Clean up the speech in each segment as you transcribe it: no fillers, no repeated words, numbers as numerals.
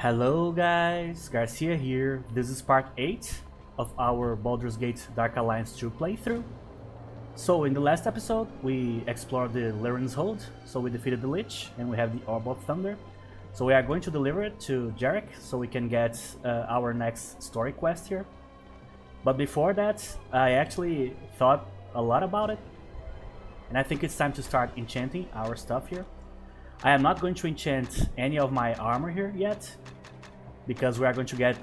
Hello guys, Garcia here. This is part 8 of our Baldur's Gate Dark Alliance 2 playthrough. So in the last episode we explored the Lyran's Hold, so we defeated the Lich and we have the Orb of Thunder. So we are going to deliver it to Jarek so we can get our next story quest here. But before that, I actually thought a lot about it and I think it's time to start enchanting our stuff here. I am not going to enchant any of my armor here yet, because we are going to get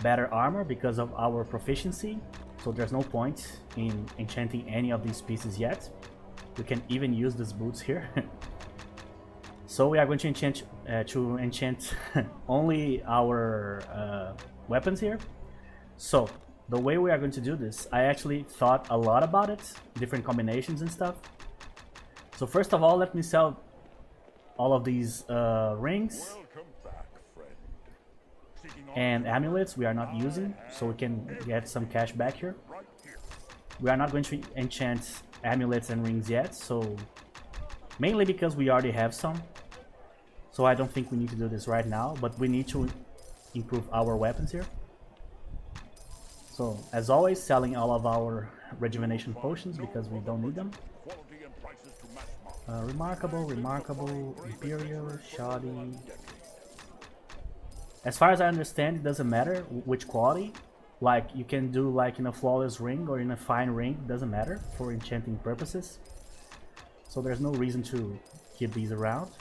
better armor because of our proficiency, so there's no point in enchanting any of these pieces yet. We can even use these boots here. So we are going to enchant only our weapons here. So the way we are going to do this, I actually thought a lot about it, different combinations and stuff. So first of all, let me sell all of these rings and amulets we are not using, so we can get some cash back here. We are not going to enchant amulets and rings yet, so mainly because we already have some. So I don't think we need to do this right now, but we need to improve our weapons here. So as always, selling all of our rejuvenation potions because we don't need them. Remarkable, Imperial, Shoddy. As far as I understand, it doesn't matter which quality. Like, you can do like in a flawless ring or in a fine ring, doesn't matter for enchanting purposes. So there's no reason to keep these around.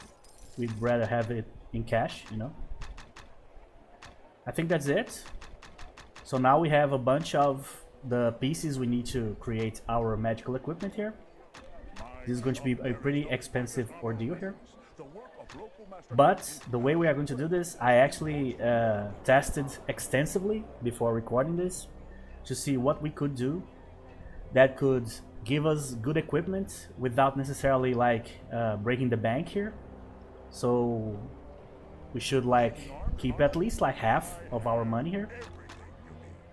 We'd rather have it in cash, you know. I think that's it. So now we have a bunch of the pieces we need to create our magical equipment here. This is going to be a pretty expensive ordeal here. But the way we are going to do this, I actually tested extensively before recording this to see what we could do that could give us good equipment without necessarily like breaking the bank here. So we should like keep at least like half of our money here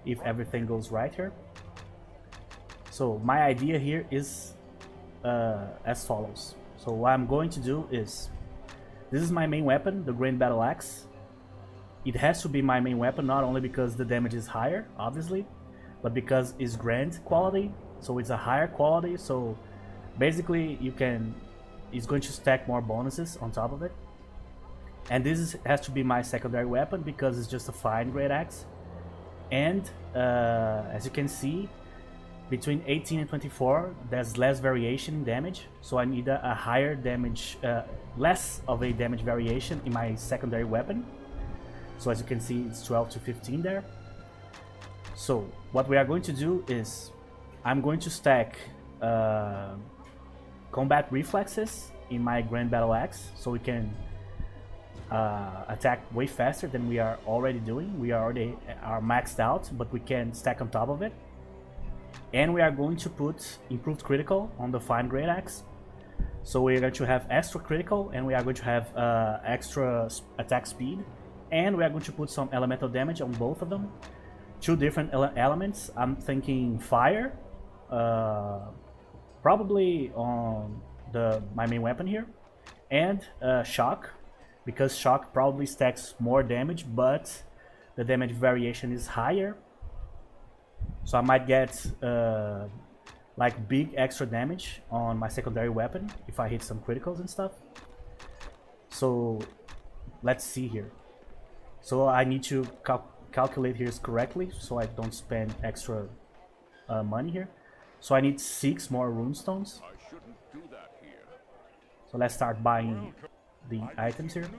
if everything goes right here. So my idea here is as follows. So what I'm going to do is, this is my main weapon, the Grand Battle Axe. It has to be my main weapon, not only because the damage is higher, obviously, but because it's grand quality, so it's a higher quality, so basically it's going to stack more bonuses on top of it. And has to be my secondary weapon because it's just a fine great axe. And as you can see, between 18 and 24, there's less variation in damage, so I need a higher damage, less of a damage variation in my secondary weapon. So as you can see, it's 12 to 15 there. So what we are going to do is, I'm going to stack combat reflexes in my Grand Battle Axe, so we can attack way faster than we are already doing. We already are maxed out, but we can stack on top of it. And we are going to put improved critical on the fine great axe, so we are going to have extra critical, and we are going to have extra attack speed, and we are going to put some elemental damage on both of them. Two different elements. I'm thinking fire, probably on my main weapon here, and shock, because shock probably stacks more damage, but the damage variation is higher. So I might get like big extra damage on my secondary weapon if I hit some criticals and stuff. So let's see here. So I need to calculate here correctly so I don't spend extra money here. So I need 6 more runestones. So let's start buying the items here.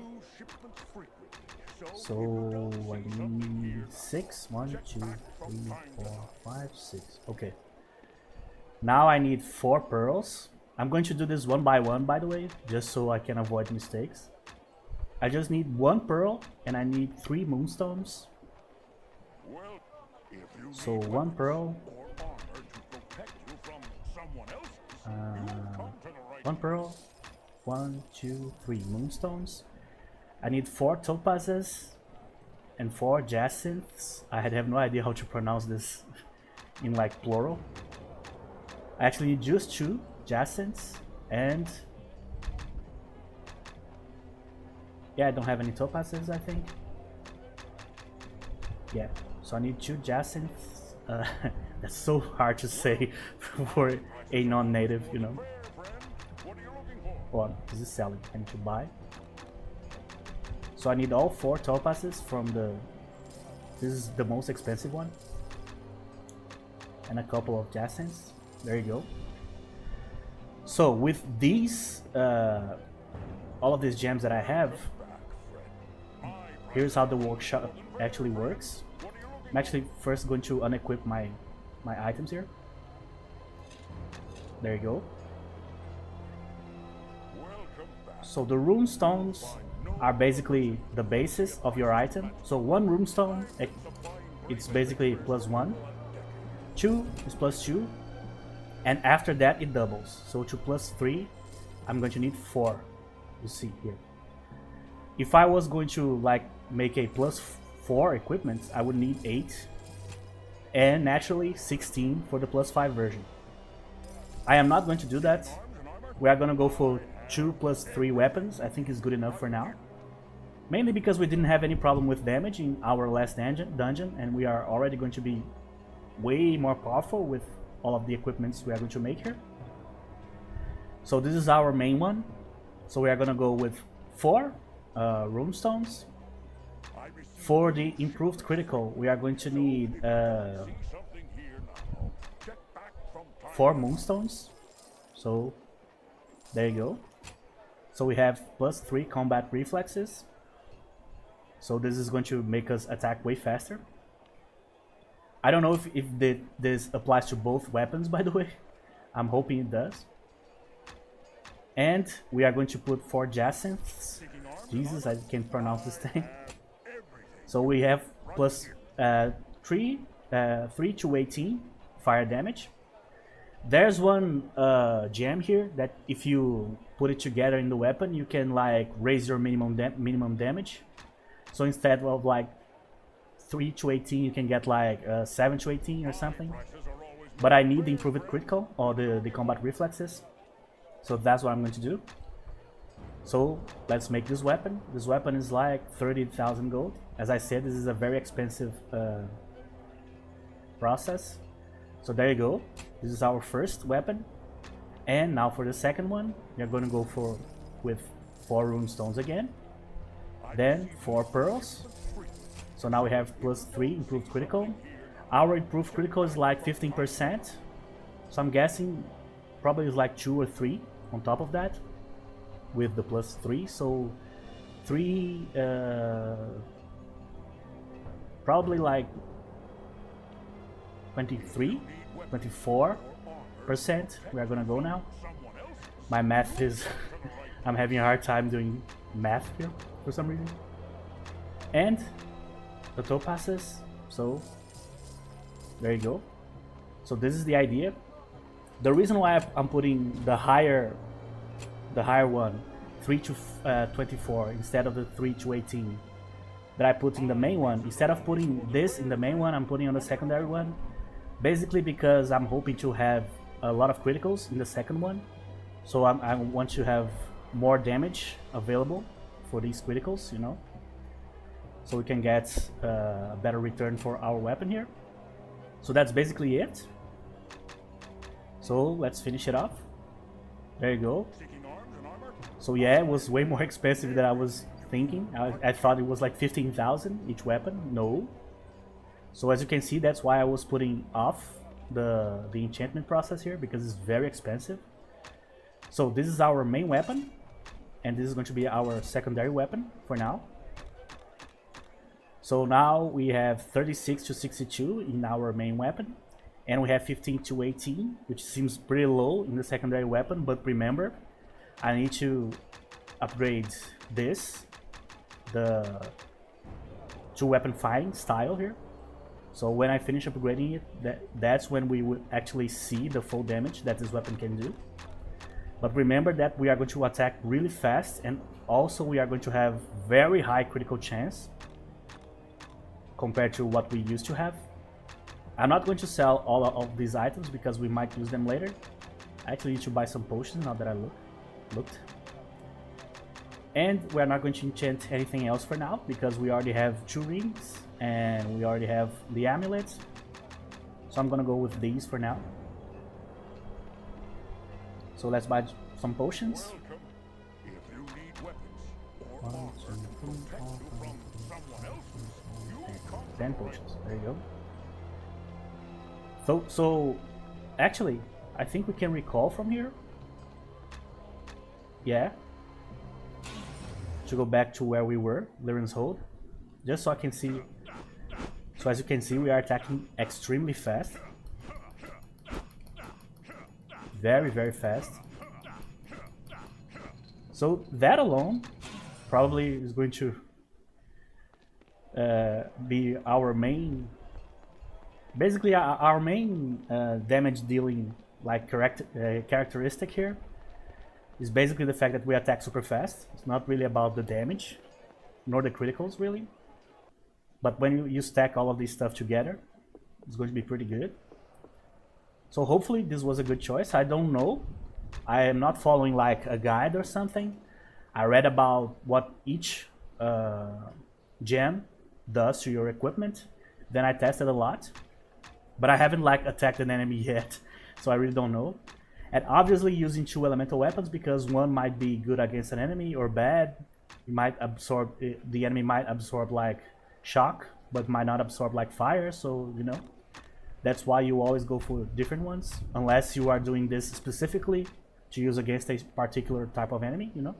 So I need 6. 1, 2, 3, 4, 5, 6. Okay. Now I need 4 pearls. I'm going to do this one by one, by the way, just so I can avoid mistakes. I just need 1 pearl and I need 3 moonstones. So 1 pearl. 1 pearl. 1, 2, 3 moonstones. I need 4 topazes and 4 jacinths. I have no idea how to pronounce this in like plural. I actually need just 2 jacinths and Yeah, I don't have any topazes, I think. Yeah, so I need 2 jacinths. That's so hard to say for a non-native, you know. Well, this is selling. I need to buy. So I need all 4 topazes from the... This is the most expensive one. And a couple of jacinths. There you go. So with these, all of these gems that I have, here's how the workshop actually works. I'm actually first going to unequip my items here. There you go. So the rune stones are basically the basis of your item. So 1 rune stone, it's basically +1. 2 is +2. And after that it doubles. So to +3, I'm going to need 4. You see here. If I was going to like make a +4 equipment, I would need 8. And naturally 16 for the +5 version. I am not going to do that. We are going to go for 2 + 3 weapons. I think is good enough for now. Mainly because we didn't have any problem with damage in our last dungeon, and we are already going to be way more powerful with all of the equipments we are going to make here. So this is our main one. So we are going to go with 4 rune stones. For the improved critical, we are going to need 4 moonstones. So there you go. So we have +3 combat reflexes. So this is going to make us attack way faster. I don't know if this applies to both weapons, by the way. I'm hoping it does. And we are going to put 4 jacinths. Jesus, I can't pronounce this thing. So we have +3 to 18 fire damage. There's one gem here that if you put it together in the weapon, you can like raise your minimum damage. So instead of like 3 to 18, you can get like 7 to 18 or something. But I need the improved critical or the combat reflexes. So that's what I'm going to do. So let's make this weapon. This weapon is like 30,000 gold. As I said, this is a very expensive process. So there you go. This is our first weapon. And now for the second one, we are going to go with 4 rune stones again. Then 4 pearls. So now we have +3 improved critical. Our improved critical is like 15%. So I'm guessing probably is like 2 or 3 on top of that with the +3. So 3, probably like 23, 24%. We are gonna go now. My math is, I'm having a hard time doing math here for some reason. And the topazes, so there you go. So this is the idea. The reason why I'm putting the higher one, 3 to 24 instead of the 3 to 18 that I put in the main one, instead of putting this in the main one, I'm putting on the secondary one, basically because I'm hoping to have a lot of criticals in the second one. So I want to have more damage available for these criticals, you know, so we can get a better return for our weapon here. So that's basically it. So let's finish it off. There you go. So yeah, it was way more expensive than I was thinking. I thought it was like 15,000 each weapon. No. So as you can see, that's why I was putting off the enchantment process here, because it's very expensive. So this is our main weapon, and this is going to be our secondary weapon for now. So now we have 36 to 62 in our main weapon, and we have 15 to 18, which seems pretty low in the secondary weapon, but remember, I need to upgrade this, the 2 weapon fighting style here. So when I finish upgrading it, that's when we will actually see the full damage that this weapon can do. But remember that we are going to attack really fast, and also we are going to have very high critical chance compared to what we used to have. I'm not going to sell all of these items because we might use them later. I actually need to buy some potions now that I looked. And we're not going to enchant anything else for now, because we already have 2 rings, and we already have the amulet. So I'm gonna go with these for now. So let's buy some potions. 10 potions, there you go. So actually, I think we can recall from here. Yeah. To go back to where we were, Lyran's Hold. Just so I can see. So as you can see, we are attacking extremely fast. Very, very fast. So that alone probably is going to be our main, basically our main damage dealing like characteristic here. Is basically the fact that we attack super fast. It's not really about the damage, nor the criticals really. But when you stack all of this stuff together, it's going to be pretty good. So hopefully this was a good choice. I don't know. I am not following like a guide or something. I read about what each gem does to your equipment. Then I tested a lot. But I haven't like attacked an enemy yet. So I really don't know. And obviously using 2 elemental weapons, because one might be good against an enemy or bad. You might absorb, the enemy might absorb like shock, but might not absorb like fire. So, you know, that's why you always go for different ones, unless you are doing this specifically to use against a particular type of enemy, you know.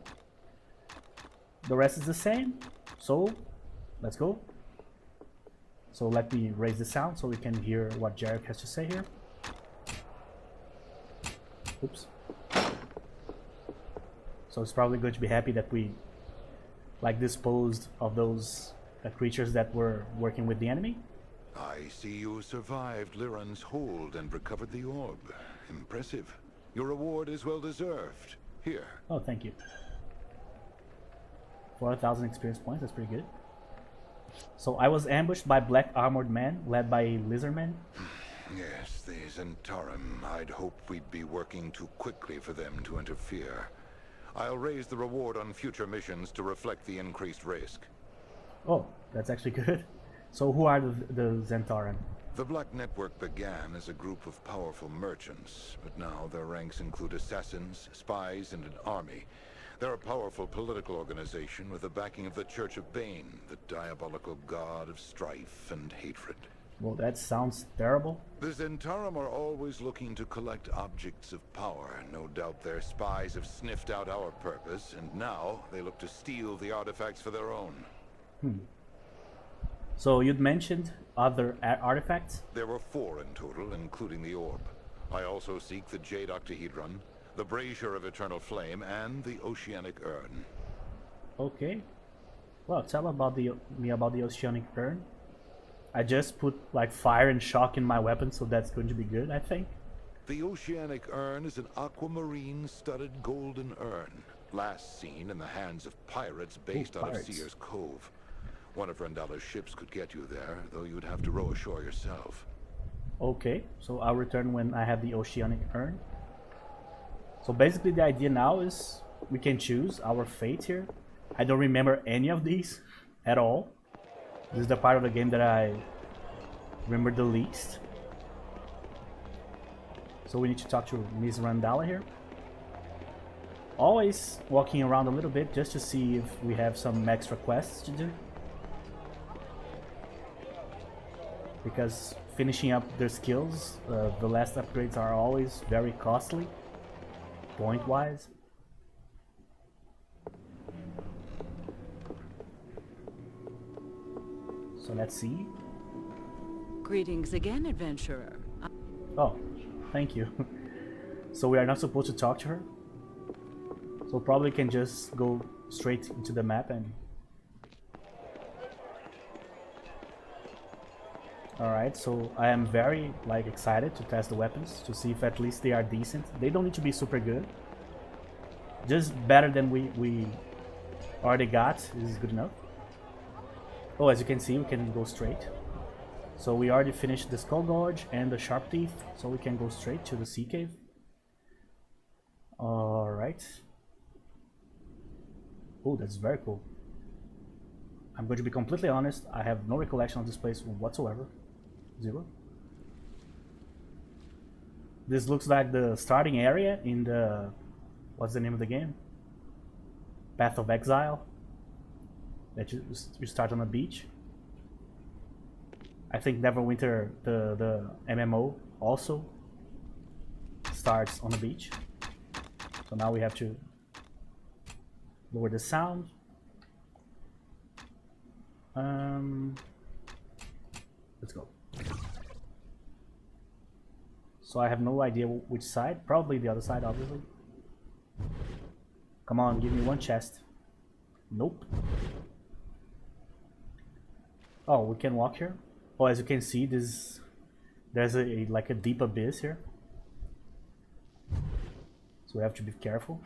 The rest is the same. So let's go. So let me raise the sound so we can hear what Jarek has to say here. Oops. So it's probably going to be happy that we like disposed of those creatures that were working with the enemy. I see you survived Lyran's Hold and recovered the orb. Impressive. Your reward is well deserved. Here. Oh, thank you. 4,000 experience points, that's pretty good. So I was ambushed by black armored men led by a lizardman. Yes, the Zentarum. I'd hoped we'd be working too quickly for them to interfere. I'll raise the reward on future missions to reflect the increased risk. Oh, that's actually good. So who are the Zentarum? The Black Network began as a group of powerful merchants, but now their ranks include assassins, spies, and an army. They're a powerful political organization with the backing of the Church of Bane, the diabolical god of strife and hatred. Well, that sounds terrible. The Zentarum are always looking to collect objects of power. No doubt their spies have sniffed out our purpose, and now they look to steal the artifacts for their own. So you'd mentioned other artifacts? There were 4 in total, including the orb. I also seek the Jade Octahedron, the Brazier of Eternal Flame, and the Oceanic Urn. Okay. Well, tell me about the Oceanic Urn. I just put like fire and shock in my weapon, so that's going to be good, I think. The Oceanic Urn is an aquamarine studded golden urn, last seen in the hands of pirates based out of Seer's Cove. One of Rendala's ships could get you there, though you'd have to row ashore yourself. Okay, so I'll return when I have the Oceanic Urn. So basically the idea now is we can choose our fate here. I don't remember any of these at all. This is the part of the game that I remember the least. So we need to talk to Miss Rendala here. Always walking around a little bit just to see if we have some extra quests to do. Because finishing up their skills, the last upgrades are always very costly, point-wise. So let's see. Greetings again, adventurer. Oh, thank you. So we are not supposed to talk to her? So probably can just go straight into the map and... Alright, so I am very excited to test the weapons, to see if at least they are decent. They don't need to be super good. Just better than we already got is good enough. Oh, as you can see, we can go straight. So we already finished the Skull Gorge and the Sharp Teeth, so we can go straight to the Sea Cave. Alright. Oh, that's very cool. I'm going to be completely honest, I have no recollection of this place whatsoever. Zero. This looks like the starting area in the... What's the name of the game? Path of Exile. That you start on a beach. I think Neverwinter, the MMO, also starts on a beach. So now we have to lower the sound. Let's go. So I have no idea which side. Probably the other side, obviously. Come on, give me one chest. Nope. Oh, we can walk here. Oh, as you can see, there's like a deep abyss here. So we have to be careful.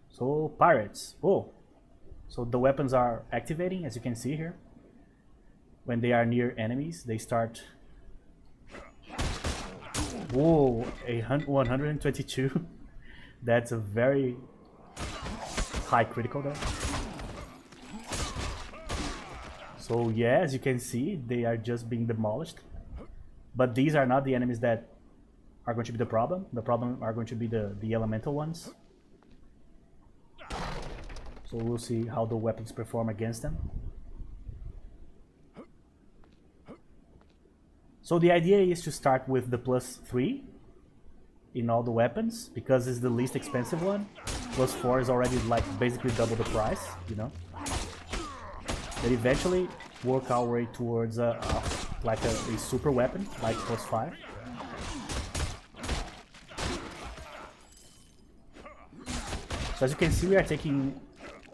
So pirates. Oh, so the weapons are activating, as you can see here. When they are near enemies, they start. Whoa, 122. That's a very high critical there. So yeah, as you can see, they are just being demolished. But these are not the enemies that are going to be the problem. The problem are going to be the elemental ones. So we'll see how the weapons perform against them. So the idea is to start with the +3 in all the weapons, because it's the least expensive one. +4 is already like basically double the price, you know. Then eventually work our way towards like a super weapon, like +5. So as you can see, we are taking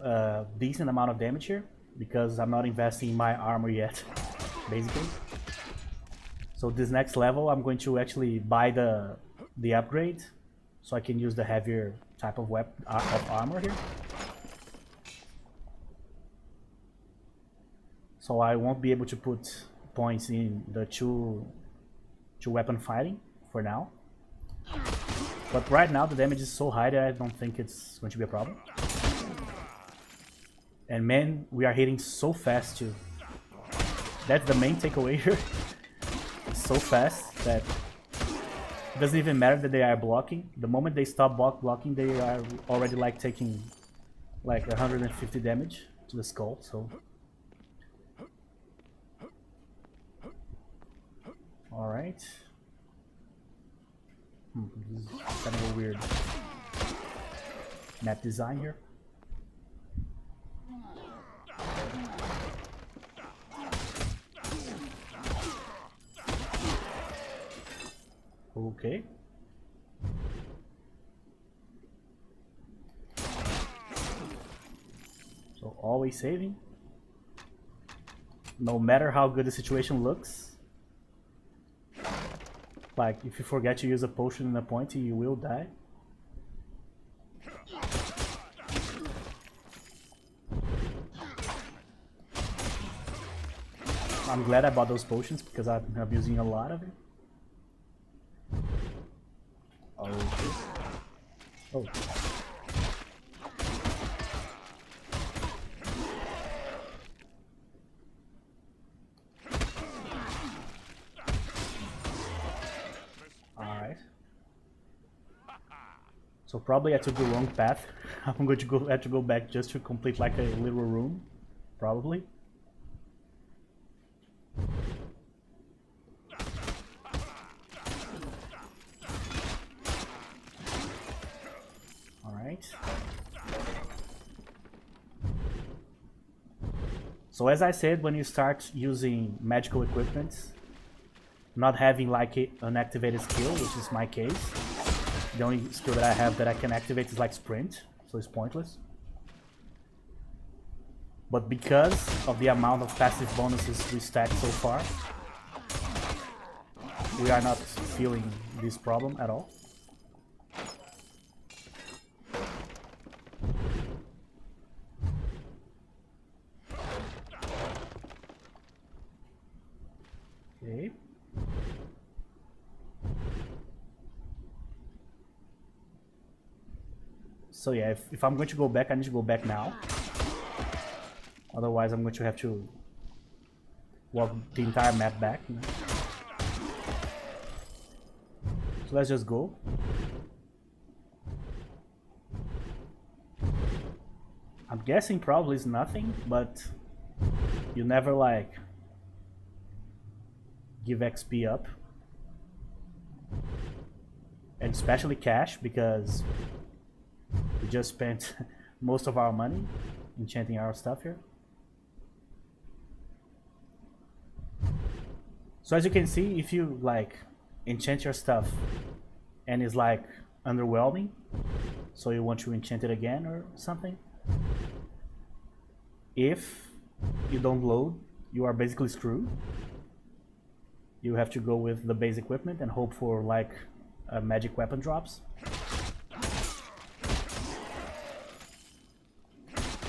a decent amount of damage here, because I'm not investing in my armor yet, basically. So this next level, I'm going to actually buy the upgrade, so I can use the heavier type of armor here. So I won't be able to put points in the two weapon fighting for now. But right now the damage is so high that I don't think it's going to be a problem. And man, we are hitting so fast too. That's the main takeaway here. It's so fast that it doesn't even matter that they are blocking. The moment they stop blocking, they are already like taking like 150 damage to the skull, so... Alright. This is kind of a weird map design here. Okay. So always saving. No matter how good the situation looks. Like, if you forget to use a potion in a point, you will die. I'm glad I bought those potions because I'm using a lot of it. Okay. Oh. Alright. So probably I took the wrong path. I'm going to have to go back just to complete like a little room. Probably. Alright. So as I said, when you start using magical equipment, not having like an activated skill, which is my case, the only skill that I have that I can activate is like sprint, so it's pointless. But because of the amount of passive bonuses we stacked so far, we are not feeling this problem at all. Okay. So yeah, if I'm going to go back, I need to go back now. Otherwise, I'm going to have to walk the entire map back. You know? So let's just go. I'm guessing probably is nothing, but you never like give XP up. And especially cash, because we just spent most of our money enchanting our stuff here. So as you can see, if you like enchant your stuff and it's like underwhelming, so you want to enchant it again or something, if you don't load, you are basically screwed. You have to go with the base equipment and hope for like magic weapon drops,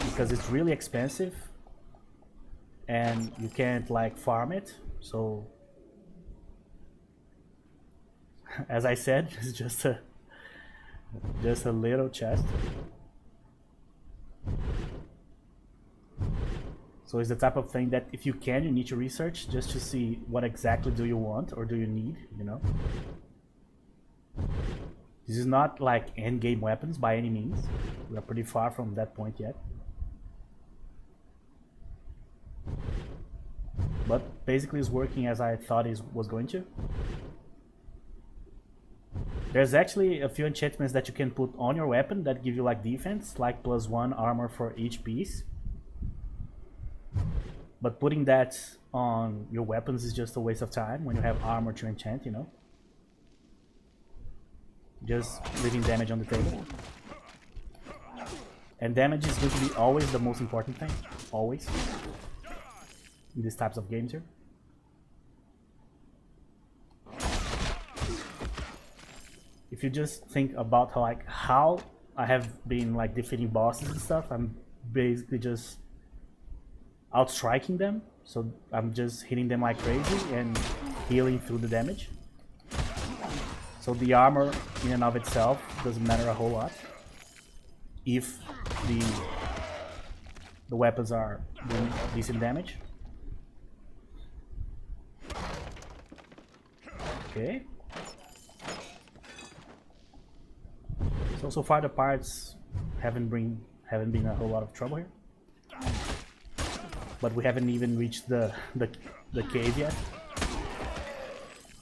because it's really expensive and you can't like farm it. So as I said, it's just a little chest. So it's the type of thing that if you can, you need to research just to see what exactly do you want or do you need, you know. This is not like end game weapons by any means. We are pretty far from that point yet. But basically it's working as I thought it was going to. There's actually a few enchantments that you can put on your weapon that give you like defense, like +1 armor for each piece. But putting that on your weapons is just a waste of time when you have armor to enchant, you know. Just leaving damage on the table. And damage is going to be always the most important thing. Always. In these types of games here. If you just think about how I have been like defeating bosses and stuff, I'm basically just outstriking them. So I'm just hitting them like crazy and healing through the damage. So the armor in and of itself doesn't matter a whole lot if the weapons are doing decent damage. Okay. So far the parts haven't been a whole lot of trouble here. But we haven't even reached the cave yet.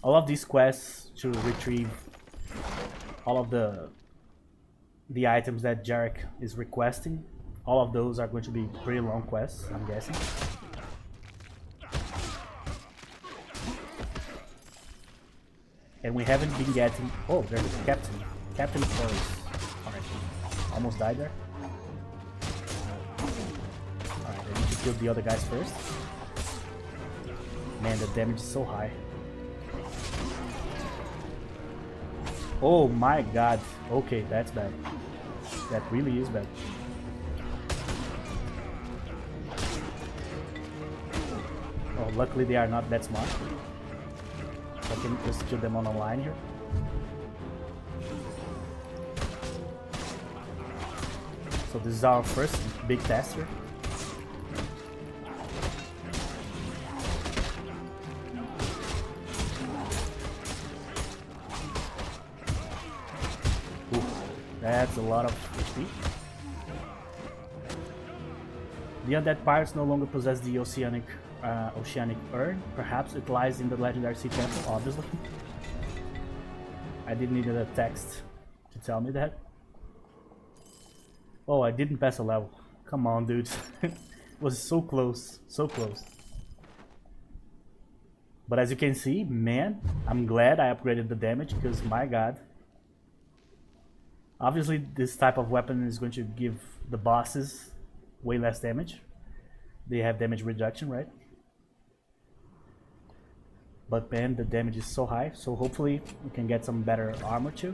All of these quests to retrieve all of the items that Jarek is requesting, all of those are going to be pretty long quests, I'm guessing. And we haven't been getting... Oh, there's a captain. Captain Forest. Alright, almost died there. Alright, I need to kill the other guys first. Man, the damage is so high. Oh my god. Okay, that's bad. That really is bad. Oh, luckily they are not that smart. I can just kill them on a line here. So this is our first big test here. Ooh, that's a lot of HP. The undead pirates no longer possess the oceanic urn. Perhaps it lies in the legendary sea temple, obviously. I didn't need a text to tell me that. Oh, I didn't pass a level. Come on, dude. It was so close. So close. But as you can see, man, I'm glad I upgraded the damage, because my god. Obviously, this type of weapon is going to give the bosses way less damage. They have damage reduction, right? But man, the damage is so high, so hopefully we can get some better armor too.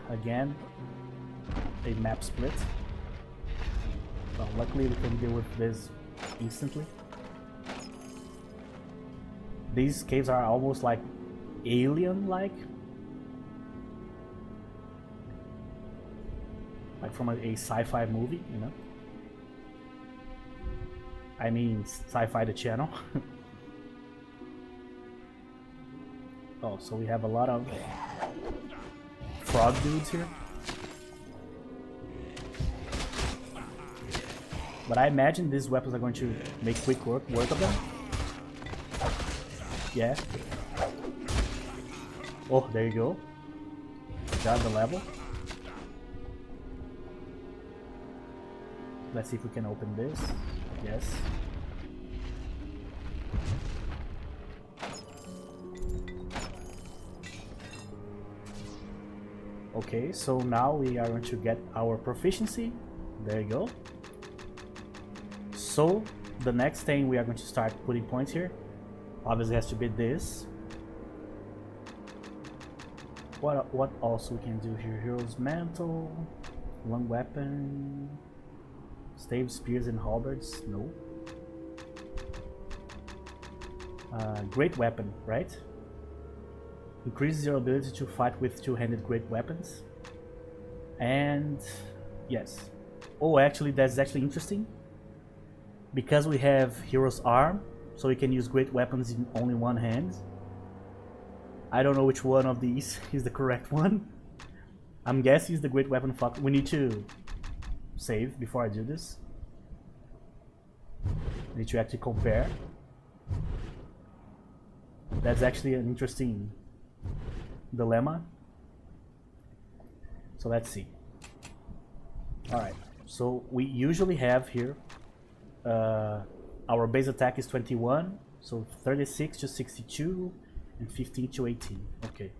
Again, a map split. Well, luckily we can deal with this instantly. These caves are almost like alien-like. like from a sci-fi movie, you know. I mean, Sci-Fi the channel. Oh, so we have a lot of frog dudes here. But I imagine these weapons are going to make quick work of them. Yeah. Oh, there you go. Got the level. Let's see if we can open this. Yes. Okay, so now we are going to get our proficiency. There you go. So the next thing we are going to start putting points here. Obviously has to be this. What also we can do here? Hero's Mantle, long weapon, stave, spears, and halberds. No. Great weapon, right? Increases your ability to fight with two-handed great weapons. And yes. Oh, actually, that's actually interesting. Because we have Hero's Arm, so we can use great weapons in only one hand. I don't know which one of these is the correct one. I'm guessing it's the great weapon. Fuck. We need to save before I do this. We need to actually compare. That's actually an interesting dilemma. So let's see. Alright, so we usually have here our base attack is 21, so 36 to 62 and 15 to 18. Okay.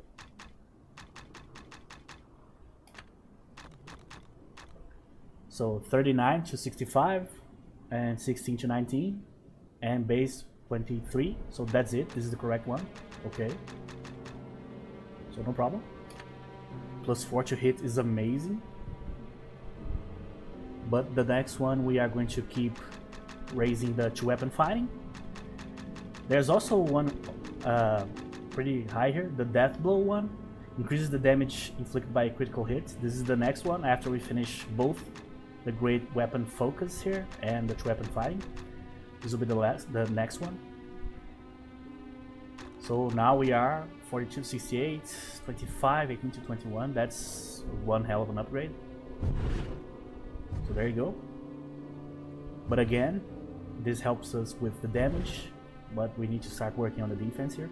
So 39 to 65 and 16 to 19 and base 23. So that's it. This is the correct one. Okay. So no problem. Plus 4 to hit is amazing. But the next one we are going to keep raising the two-weapon fighting. There's also one pretty high here, the Death Blow one. Increases the damage inflicted by a critical hit. This is the next one after we finish both the great weapon focus here and the two-weapon fighting. This will be the next one. So now we are 42, 68, 25, 18 to 21. That's one hell of an upgrade. So there you go. But again, this helps us with the damage, but we need to start working on the defense here.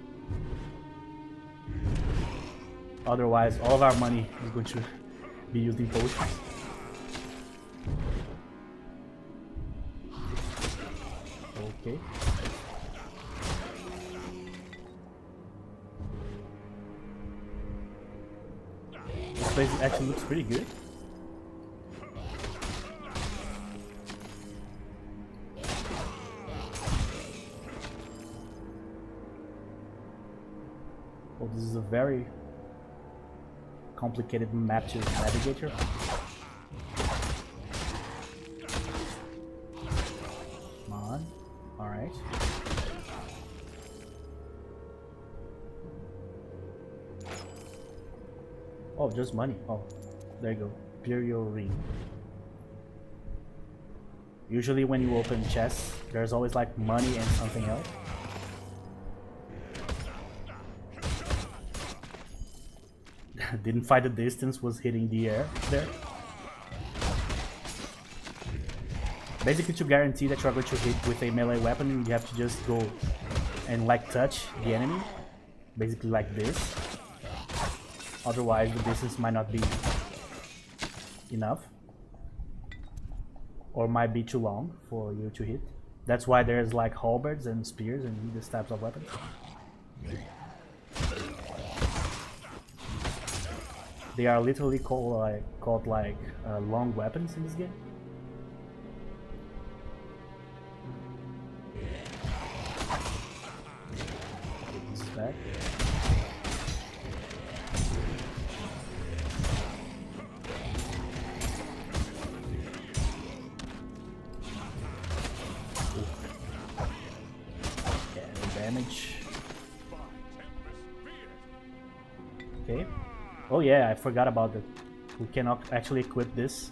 Otherwise, all of our money is going to be used in potions. Okay. This place actually looks pretty good. Oh, this is a very complicated map to navigate here. Come on. Alright. Oh, just money. Oh, there you go. Imperial Ring. Usually when you open chests, there's always like money and something else. Didn't fight the distance, was hitting the air there. Basically, to guarantee that you are going to hit with a melee weapon, you have to just go and like touch the enemy. Basically like this. Otherwise, the distance might not be enough. Or might be too long for you to hit. That's why there's like halberds and spears and these types of weapons. They are literally called like long weapons in this game. This is back. Yeah, no damage. Okay. Oh yeah, I forgot about that. We cannot actually equip this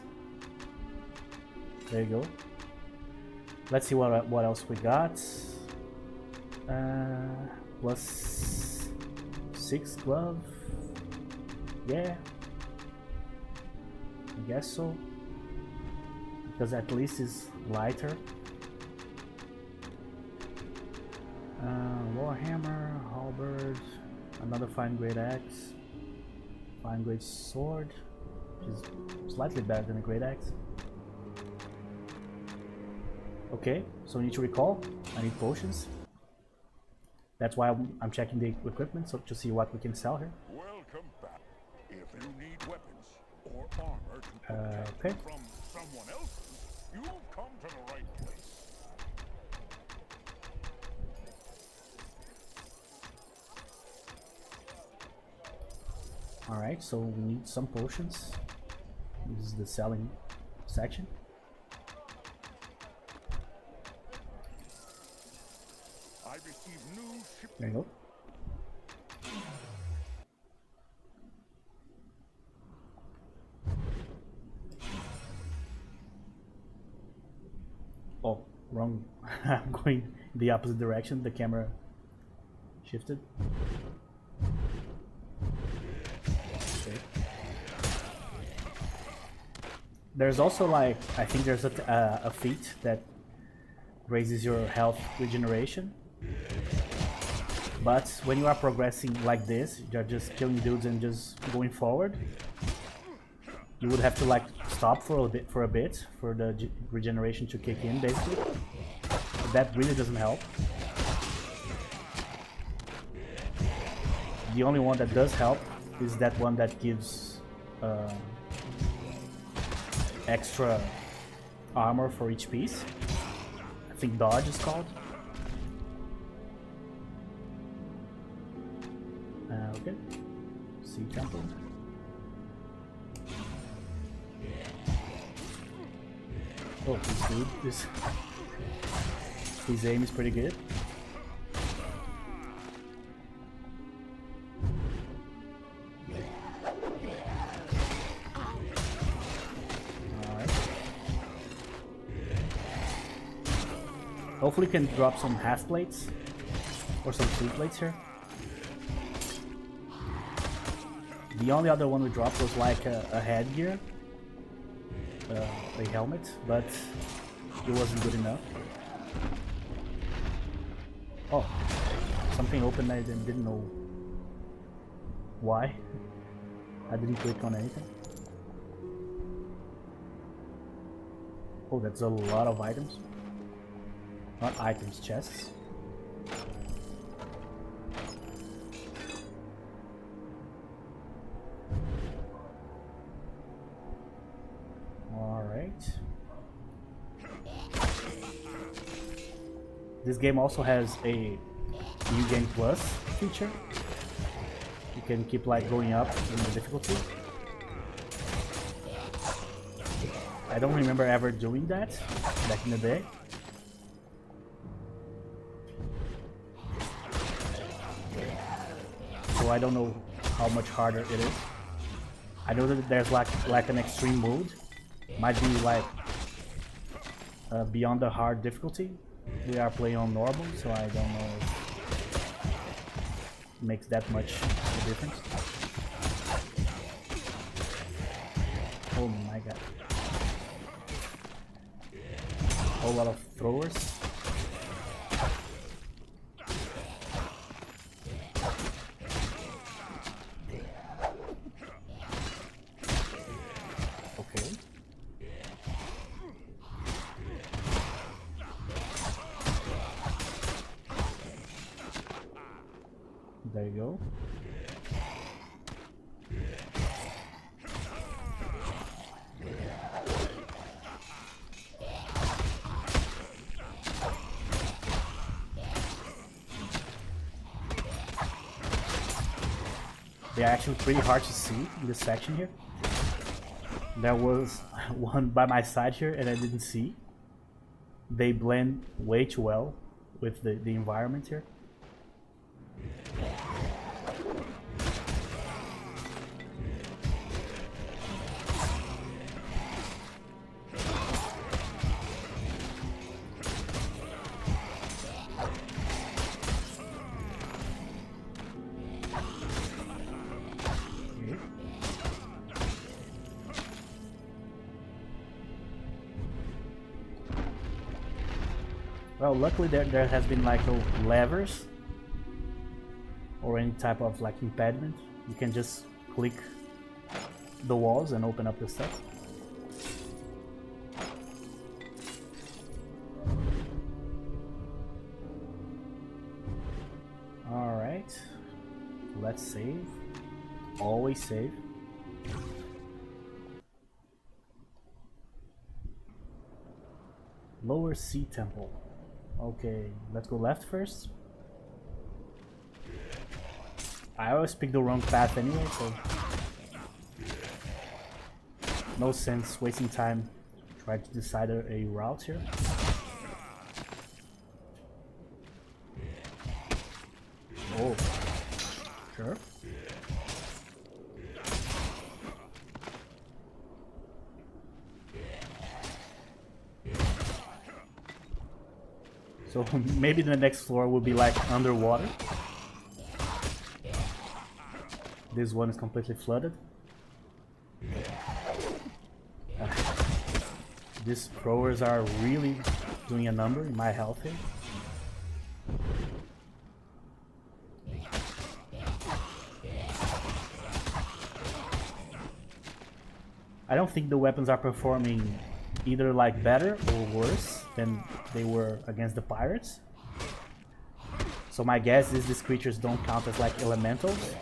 There you go. Let's see what else we got. Plus 6 glove. Yeah. I guess so. Because at least it's lighter. Warhammer, halberd, another fine grade axe, fine grade sword, which is slightly better than a great axe. Okay, so we need to recall. I need potions. That's why I'm checking the equipment, so to see what we can sell here. Welcome back. If you need weapons or armor to protect okay. from someone else's, you've come to the right place. Alright, so we need some potions. This is the selling section. I received new ship. There you go. Oh, wrong. I'm going the opposite direction. The camera shifted. Okay. There's also like, I think there's a feat that raises your health regeneration. But when you are progressing like this, you're just killing dudes and just going forward, you would have to like stop for a bit for the regeneration to kick in, basically. That really doesn't help. The only one that does help is that one that gives extra armor for each piece. I think dodge is called. Okay. Sea temple. Oh, this dude, his aim is pretty good. Alright. Hopefully we can drop some half plates or some full plates here. The only other one we dropped was like a headgear, a helmet, but it wasn't good enough. Oh, something opened I didn't know why. I didn't click on anything. Oh, that's a lot of items. Not items, chests. This game also has a New Game Plus feature. You can keep like going up in the difficulty. I don't remember ever doing that back in the day. So I don't know how much harder it is. I know that there's like an extreme mode. Might be like beyond the hard difficulty. We are playing on normal, so I don't know if it makes that much of a difference. Oh my god. A whole lot of throwers. Okay. There you go. They're actually pretty hard to see in this section here. There was one by my side here and I didn't see. They blend way too well with the environment here. Well, luckily there has been like no levers or any type of like impediment. You can just click the walls and open up the stuff. Alright, let's save. Always save. Lower Sea Temple. Okay, let's go left first. I always pick the wrong path anyway, so no sense wasting time trying to decide a route here. Oh, sure. So maybe the next floor will be like underwater. This one is completely flooded. These throwers are really doing a number in my health here. I don't think the weapons are performing either like better or worse than they were against the pirates. So my guess is these creatures don't count as like elementals,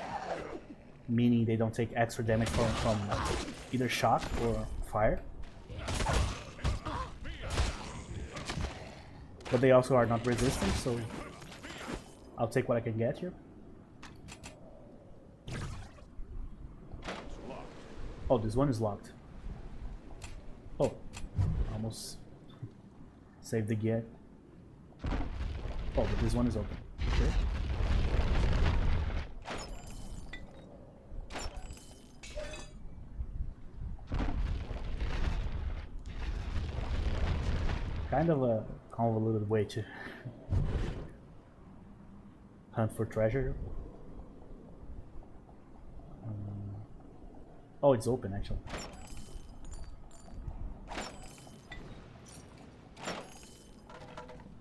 meaning they don't take extra damage from either shock or fire. But they also are not resistant, so I'll take what I can get here. Oh, this one is locked. Oh, almost saved again. Oh, but this one is open. Okay. Kind of a convoluted way to hunt for treasure. Oh, it's open actually.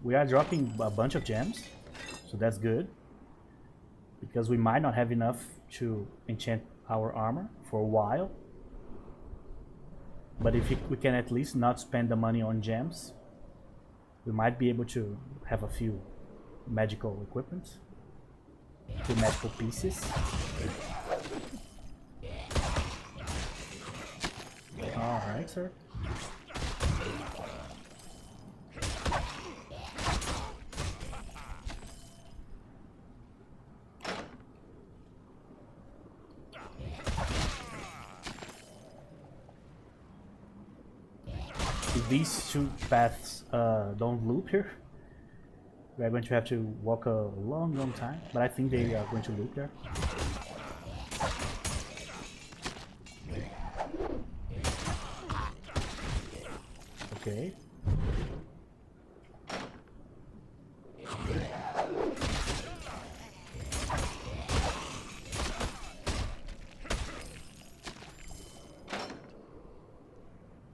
We are dropping a bunch of gems, so that's good, because we might not have enough to enchant our armor for a while. But if we can at least not spend the money on gems, we might be able to have a few magical equipment, few magical pieces. Alright, sir. If these two paths don't loop here, we're going to have to walk a long time, but I think they are going to loop there. Okay.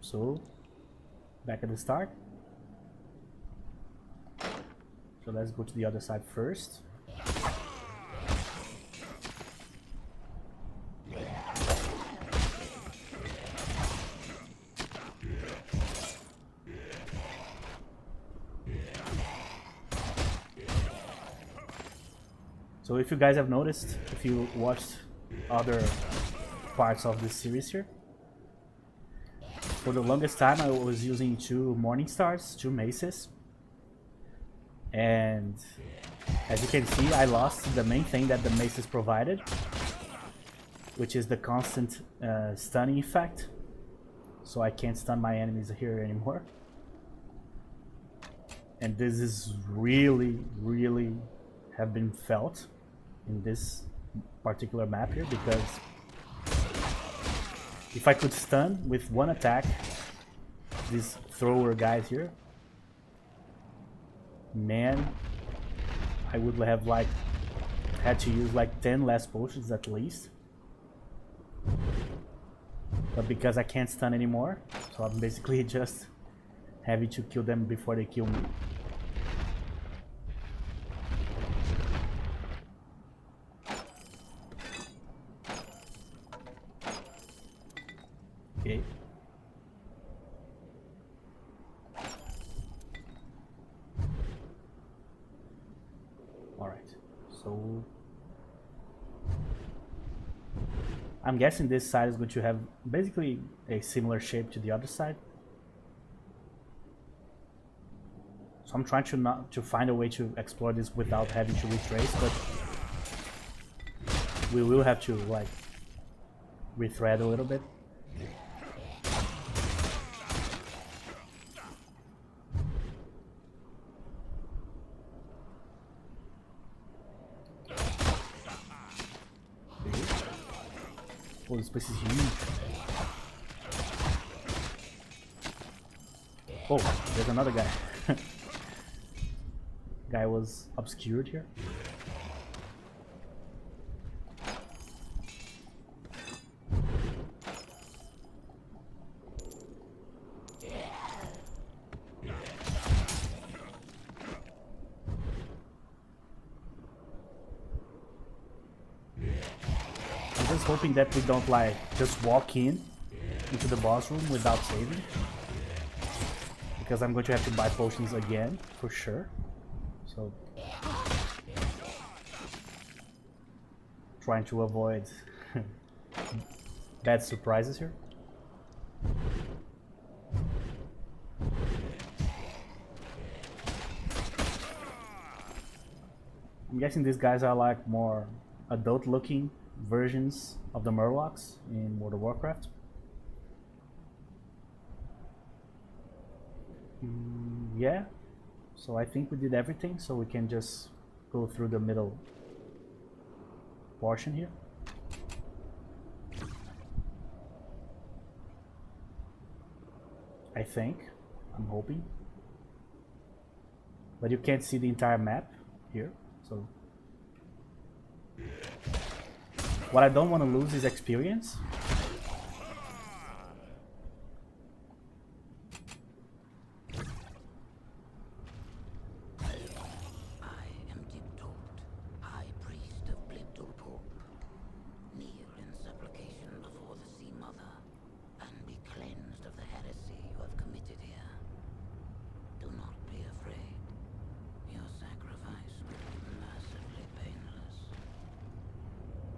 So, back at the start. So let's go to the other side first. So if you guys have noticed, if you watched other parts of this series here, for the longest time I was using two Morning Stars, two maces, and as you can see I lost the main thing that the maces provided, which is the constant stunning effect. So I can't stun my enemies here anymore, and this is really have been felt in this particular map here, because if I could stun with one attack these thrower guys here, man, I would have like had to use like 10 less potions at least. But because I can't stun anymore, so I'm basically just having to kill them before they kill me. Okay. Alright, so I'm guessing this side is going to have basically a similar shape to the other side. So I'm trying to find a way to explore this without having to retrace, but we will have to like rethread a little bit. Oh, this place is huge. Oh, there's another guy. Guy was obscured here. I'm just hoping that we don't like just walk into the boss room without saving, because I'm going to have to buy potions again for sure. So trying to avoid bad surprises here. I'm guessing these guys are like more adult looking versions of the Murlocs in World of Warcraft. Yeah, so I think we did everything, so we can just go through the middle portion here. I think, I'm hoping. But you can't see the entire map here, so what I don't want to lose is experience.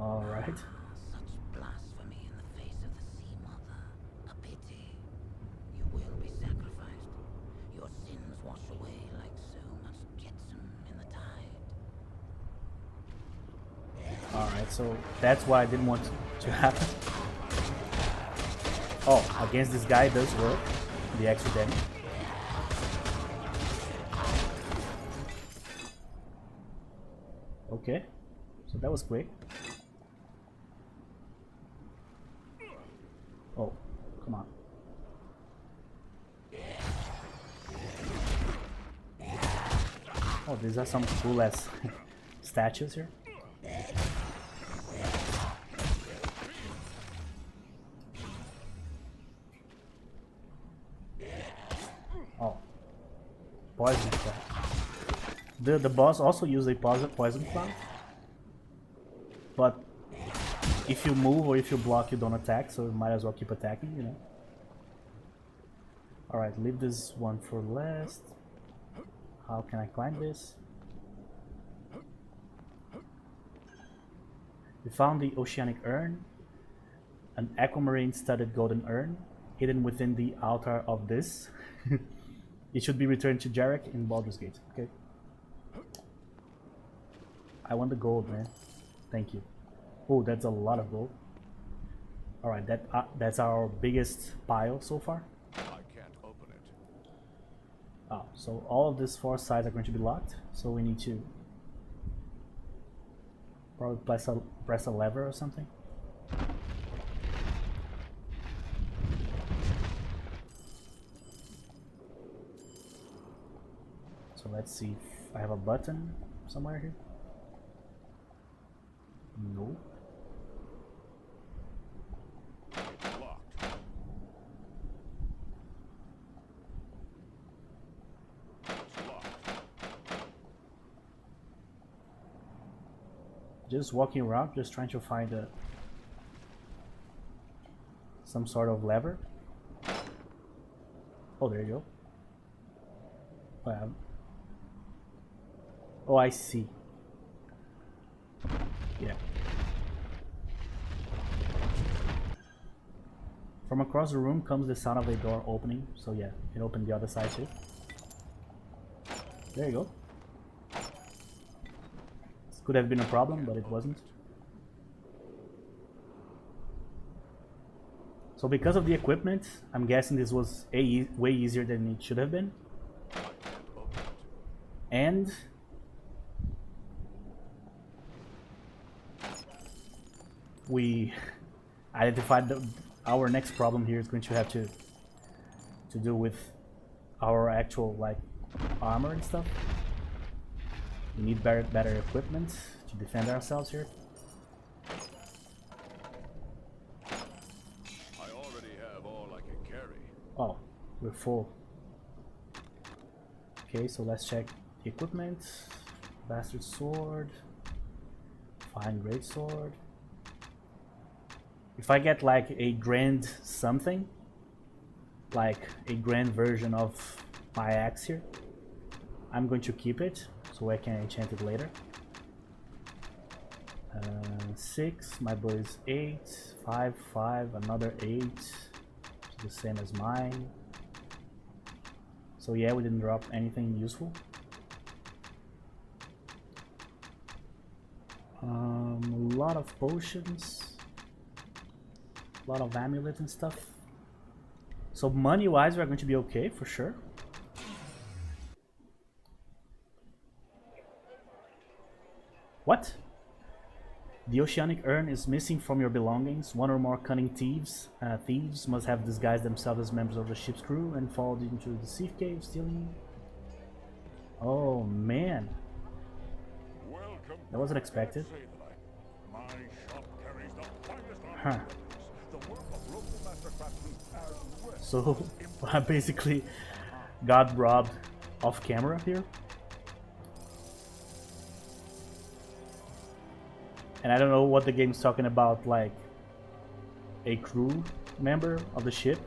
Alright. Such blasphemy in the face of the Sea Mother. A pity. You will be sacrificed. Your sins wash away like so much jetsam in the tide. Alright, so that's what I didn't want to happen. Oh, against this guy it does work. The extra damage. Okay, so that was quick. Oh, come on. Oh, these are some cool ass statues here. Oh, poison cloud. The boss also used a poison cloud, but if you move or if you block, you don't attack, so you might as well keep attacking, you know. Alright, leave this one for last. How can I climb this? We found the oceanic urn, an aquamarine studded golden urn, hidden within the altar of this. It should be returned to Jarek in Baldur's Gate. Okay. I want the gold, man. Thank you. Oh, that's a lot of gold. Alright, that's our biggest pile so far. I can't open it. Oh, so all of these 4 sides are going to be locked, so we need to probably press a lever or something. So let's see if I have a button somewhere here. No. Locked. It's locked. Just walking around, just trying to find some sort of lever. Oh, there you go. Oh, I see. Yeah. From across the room comes the sound of a door opening. So yeah, it opened the other side too. There you go. This could have been a problem, but it wasn't. So because of the equipment, I'm guessing this was way easier than it should have been. And we identified our next problem here is going to have to do with our actual like armor and stuff. We need better equipment to defend ourselves here. I already have all I can carry. Oh, we're full. Okay, so let's check the equipment. Bastard sword. Fine great sword. If I get like a grand something, like a grand version of my axe here, I'm going to keep it so I can enchant it later. 6, my bow is 8, 5, 5, another 8, the same as mine. So yeah, we didn't drop anything useful. A lot of potions, a lot of amulets and stuff. So money wise we're going to be okay for sure. What? The oceanic urn is missing from your belongings. One or more cunning thieves must have disguised themselves as members of the ship's crew and followed into the sea cave, stealing. Oh man, Welcome. that wasn't expected. My shop carries the finest Huh. armor, the work of local master craftsmen as well. So I basically got robbed off camera here. And I don't know what the game's talking about, like a crew member of the ship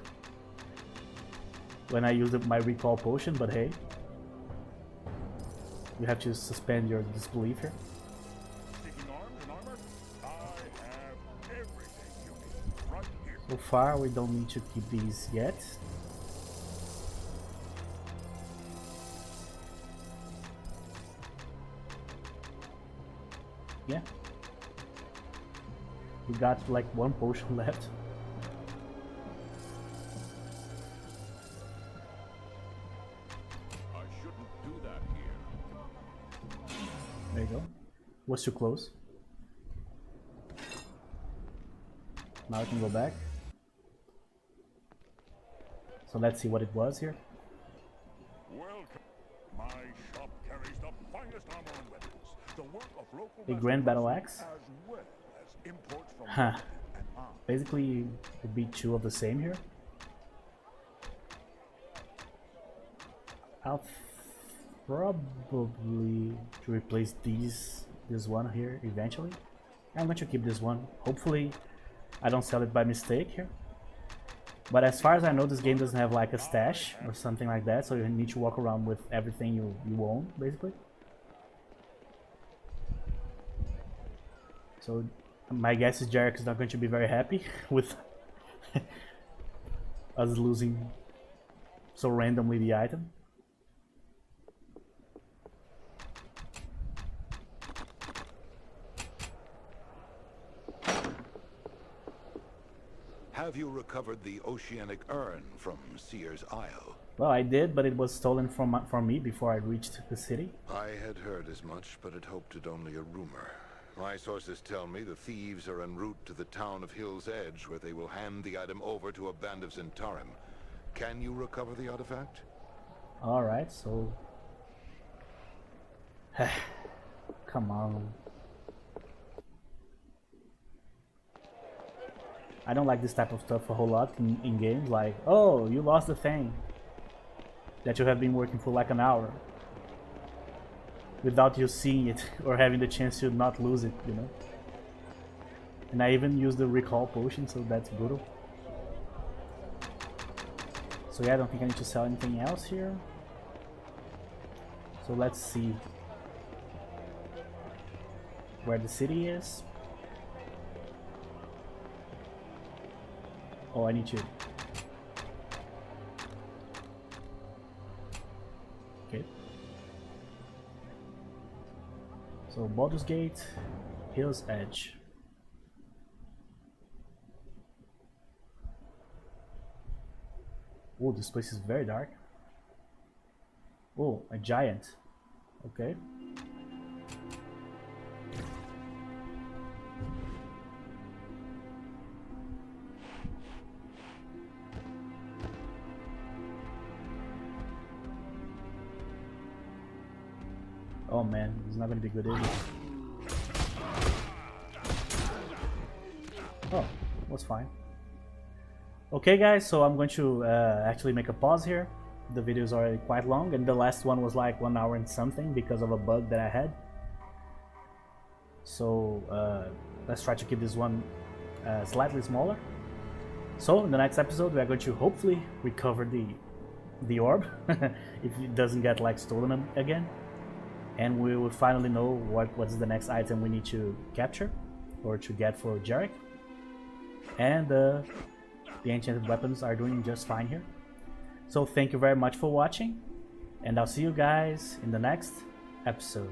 when I used my recall potion, but hey, you have to suspend your disbelief here. Seeking arms and armor? I have everything you need right here. So far we don't need to keep these yet. Yeah. We got like one potion left. I shouldn't do that here. There you go. Was too close. Now I can go back. So let's see what it was here. Welcome. My shop carries the finest armor and weapons, the work of local A master grand battle craftsmen axe. as well as imports from Huh. London and arms. Basically, it'd be two of the same here. I'll probably to replace this one here eventually. I'm going to keep this one. Hopefully, I don't sell it by mistake here. But as far as I know, this game doesn't have like a stash or something like that, so you need to walk around with everything you own, basically. So my guess is Jarek is not going to be very happy with us losing so randomly the item. Have you recovered the oceanic urn from Seer's Isle? Well, I did, but it was stolen from me before I reached the city. I had heard as much, but had hoped it only a rumor. My sources tell me the thieves are en route to the town of Hill's Edge, where they will hand the item over to a band of Zentarim. Can you recover the artifact? Alright, so... Come on. I don't like this type of stuff a whole lot in games, like, oh, you lost the thing that you have been working for like an hour without you seeing it or having the chance to not lose it, you know. And I even used the recall potion, so that's brutal. So yeah, I don't think I need to sell anything else here. So let's see where the city is. Oh, I need to. Okay. So Baldur's Gate, Hill's Edge. Oh, this place is very dark. Oh, a giant. Okay. Oh man, it's not gonna be good, is it? Oh, was fine. Okay guys, so I'm going to actually make a pause here. The video is already quite long, and the last one was like 1 hour and something because of a bug that I had. So let's try to keep this one slightly smaller. So in the next episode we are going to hopefully recover the orb if it doesn't get like stolen again, and we will finally know what's the next item we need to capture or to get for Jarek. And the enchanted weapons are doing just fine here. So thank you very much for watching, and I'll see you guys in the next episode.